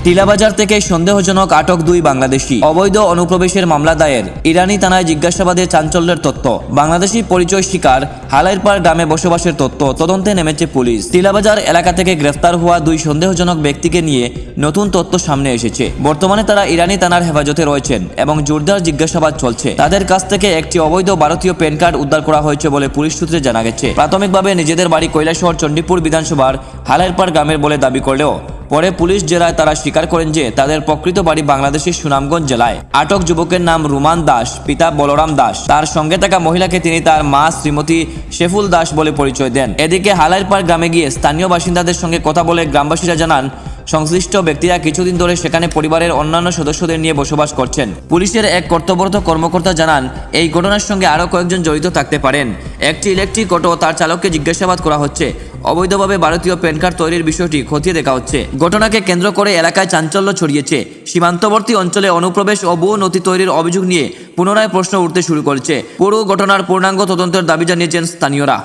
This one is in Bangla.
টিলাবাজার থেকে সন্দেহজনক আটক দুই বাংলাদেশি, অবৈধ অনুপ্রবেশের মামলা দায়ের। ইরানি থানায় জিজ্ঞাসাবাদে চাঞ্চল্যের তথ্য। বাংলাদেশি পরিচয় শিকার হালাইরপাড় গ্রামে বসবাসের তথ্য তদন্তে নেমেছে পুলিশ। টিলাবাজার এলাকা থেকে গ্রেফতার হওয়া দুই সন্দেহজনক ব্যক্তিকে নিয়ে নতুন তথ্য সামনে এসেছে। বর্তমানে তারা ইরানি থানার হেফাজতে রয়েছেন এবং জোরদার জিজ্ঞাসাবাদ চলছে। তাদের কাছ থেকে একটি অবৈধ ভারতীয় প্যান কার্ড উদ্ধার করা হয়েছে বলে পুলিশ সূত্রে জানা গেছে। প্রাথমিকভাবে নিজেদের বাড়ি কৈলাসহর চণ্ডীপুর বিধানসভার হালাইরপাড় গ্রামের বলে দাবি করলেও পরে পুলিশ জেরায় তারা স্বীকার করেন যে তাদের প্রকৃত বাড়ি বাংলাদেশের সুনামগঞ্জ জেলায়। আটক যুবকের নাম রুমান দাস, পিতা বলরাম দাস। তার সঙ্গে থাকা মহিলাকে তিনি তার মা শ্রীমতী শেফুল দাস বলে পরিচয় দেন। এদিকে হালাইরপাড় গ্রামে গিয়ে স্থানীয় বাসিন্দাদের সঙ্গে কথা বলে গ্রামবাসীরা জানান সংশ্লিষ্ট ব্যক্তিরা কিছুদিন ধরে সেখানে পরিবারের অন্যান্য সদস্যদের নিয়ে বসবাস করছেন। পুলিশের এক কর্তব্যরত কর্মকর্তা জানান এই ঘটনার সঙ্গে আরও কয়েকজন জড়িত থাকতে পারেন। একটি ইলেকট্রিক অটো তার চালককে জিজ্ঞাসাবাদ করা হচ্ছে। অবৈধভাবে ভারতীয় প্যান কার্ড তৈরির বিষয়টি খতিয়ে দেখা হচ্ছে। ঘটনাকে কেন্দ্র করে এলাকায় চাঞ্চল্য ছড়িয়েছে। সীমান্তবর্তী অঞ্চলে অনুপ্রবেশ ও ভুয়ো নথি তৈরির অভিযোগ নিয়ে পুনরায় প্রশ্ন উঠতে শুরু করেছে। পুরো ঘটনার পূর্ণাঙ্গ তদন্তের দাবি জানিয়েছেন স্থানীয়রা।